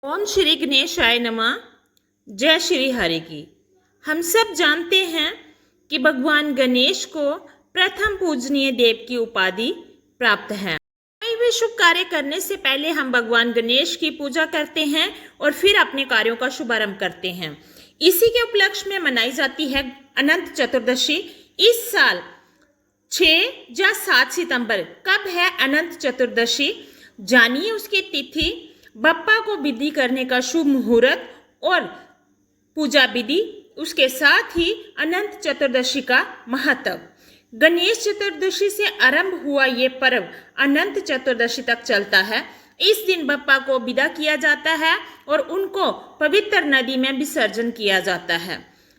ओम श्री गणेशाय नमः। जय श्री हरि की। हम सब जानते हैं कि भगवान गणेश को प्रथम पूजनीय देव की उपाधि प्राप्त है। कोई भी शुभ कार्य करने से पहले हम भगवान गणेश की पूजा करते हैं और फिर अपने कार्यों का शुभारंभ करते हैं। इसी के उपलक्ष्य में मनाई जाती है अनंत चतुर्दशी। इस साल 6 या 7 सितंबर कब है अनंत चतुर्दशी, जानिए उसकी तिथि, बप्पा को विधि करने का शुभ मुहूर्त और पूजा विधि, उसके साथ ही अनंत चतुर्दशी का महत्व। गणेश चतुर्दशी से आरंभ हुआ ये पर्व अनंत चतुर्दशी तक चलता है। इस दिन बप्पा को विदा किया जाता है और उनको पवित्र नदी में विसर्जन किया जाता है।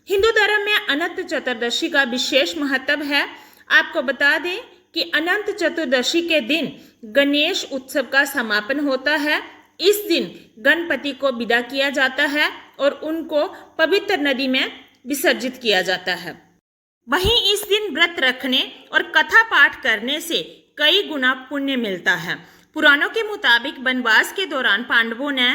हिंदू धर्म में अनंत चतुर्दशी का विशेष महत्व है। आपको बता दें कि अनंत चतुर्दशी के दिन गणेश उत्सव का समापन होता है। इस दिन गणपति को विदा किया जाता है और उनको पवित्र नदी में विसर्जित किया जाता है। वहीं इस दिन व्रत रखने और कथा पाठ करने से कई गुना पुण्य मिलता है। पुराणों के मुताबिक वनवास के दौरान पांडवों ने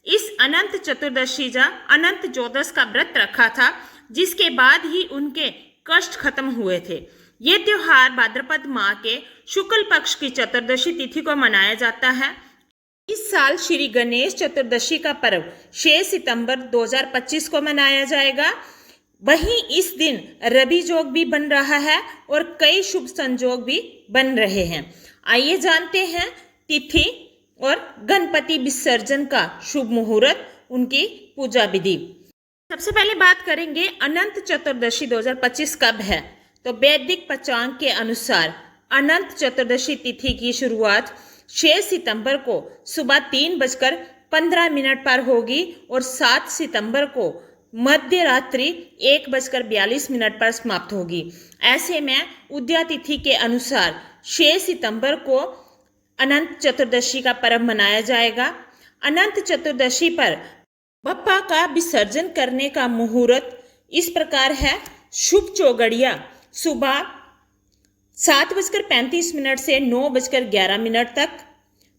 इस अनंत चतुर्दशी या अनंत चौदस का व्रत रखा था, जिसके बाद ही उनके कष्ट खत्म हुए थे। ये त्योहार भाद्रपद माह के शुक्ल पक्ष की चतुर्दशी तिथि को मनाया जाता है। इस साल श्री गणेश चतुर्दशी का पर्व 6 सितंबर 2025 को मनाया जाएगा। वहीं इस दिन रवि योग भी बन रहा है और कई शुभ संयोग भी बन रहे हैं। आइए जानते हैं तिथि और गणपति विसर्जन का शुभ मुहूर्त, उनकी पूजा विधि। सबसे पहले बात करेंगे अनंत चतुर्दशी 2025 कब है। तो वैदिक पंचांग के अनुसार अनंत चतुर्दशी तिथि की शुरुआत 6 सितंबर को सुबह 3:15 पर होगी और 7 सितंबर को मध्य रात्रि 1:42 पर समाप्त होगी। ऐसे में उदया तिथि के अनुसार 6 सितंबर को अनंत चतुर्दशी का पर्व मनाया जाएगा। अनंत चतुर्दशी पर बप्पा का विसर्जन करने का मुहूर्त इस प्रकार है। शुभ चौगड़िया सुबह 7:35 से 9:11 तक,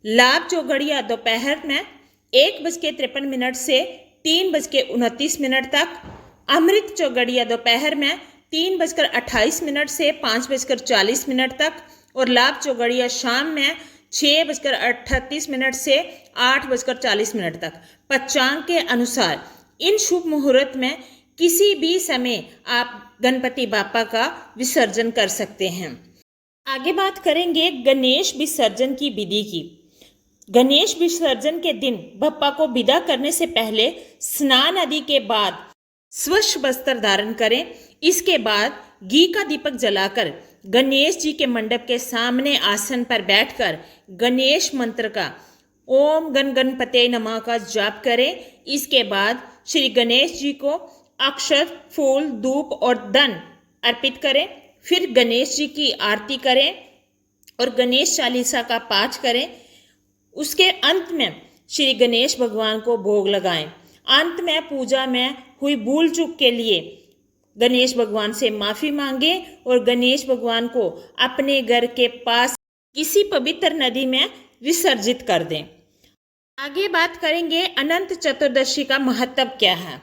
लाभ चौगड़िया दोपहर में 1:53 से 3:29 तक, अमृत चौगड़िया दोपहर में 3:28 से 5:40 तक और लाभ चौगड़िया शाम में 6:38 से 8:40 तक। पंचांग के अनुसार इन शुभ मुहूर्त में किसी भी समय आप गणपति बाप्पा का विसर्जन कर सकते हैं। आगे बात करेंगे गणेश विसर्जन की विधि की। गणेश विसर्जन के दिन बप्पा को विदा करने से पहले स्नान आदि के बाद स्वच्छ वस्त्र धारण करें। इसके बाद घी का दीपक जलाकर गणेश जी के मंडप के सामने आसन पर बैठकर गणेश मंत्र का ओम गण गणपते नमः का जाप करें। इसके बाद श्री गणेश जी को अक्षत, फूल, धूप और धन अर्पित करें। फिर गणेश जी की आरती करें और गणेश चालीसा का पाठ करें। उसके अंत में श्री गणेश भगवान को भोग लगाएं। अंत में पूजा में हुई भूल चूक के लिए गणेश भगवान से माफ़ी मांगे और गणेश भगवान को अपने घर के पास किसी पवित्र नदी में विसर्जित कर दें। आगे बात करेंगे अनंत चतुर्दशी का महत्व क्या है।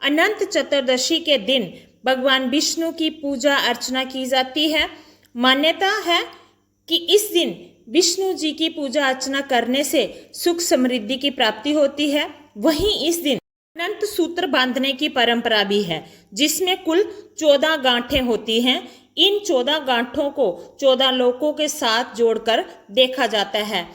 अनंत चतुर्दशी के दिन भगवान विष्णु की पूजा अर्चना की जाती है। मान्यता है कि इस दिन विष्णु जी की पूजा अर्चना करने से सुख समृद्धि की प्राप्ति होती है। वहीं इस दिन अनंत सूत्र बांधने की परंपरा भी है, जिसमें कुल 14 गांठें होती हैं। इन 14 गांठों को 14 लोकों के साथ जोड़कर देखा जाता है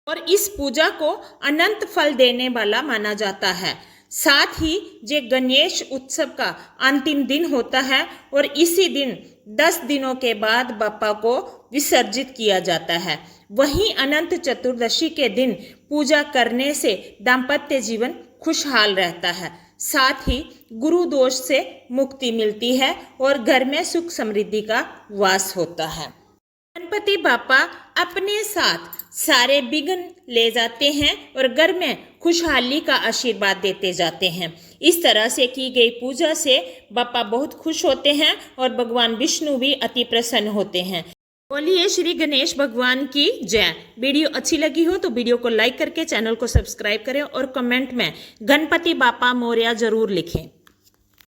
और इस पूजा को अनंत फल देने वाला माना जाता है। साथ ही ये गणेश उत्सव का अंतिम दिन होता है और इसी दिन 10 दिनों के बाद बप्पा को विसर्जित किया जाता है। वहीं अनंत चतुर्दशी के दिन पूजा करने से दाम्पत्य जीवन खुशहाल रहता है। साथ ही गुरु दोष से मुक्ति मिलती है और घर में सुख समृद्धि का वास होता है। गणपति बाप्पा अपने साथ सारे विघ्न ले जाते हैं और घर में खुशहाली का आशीर्वाद देते जाते हैं। इस तरह से की गई पूजा से बाप्पा बहुत खुश होते हैं और भगवान विष्णु भी अति प्रसन्न होते हैं। बोलिए श्री गणेश भगवान की जय। वीडियो अच्छी लगी हो तो वीडियो को लाइक करके चैनल को सब्सक्राइब करें और कमेंट में गणपति बापा मोरया जरूर लिखें।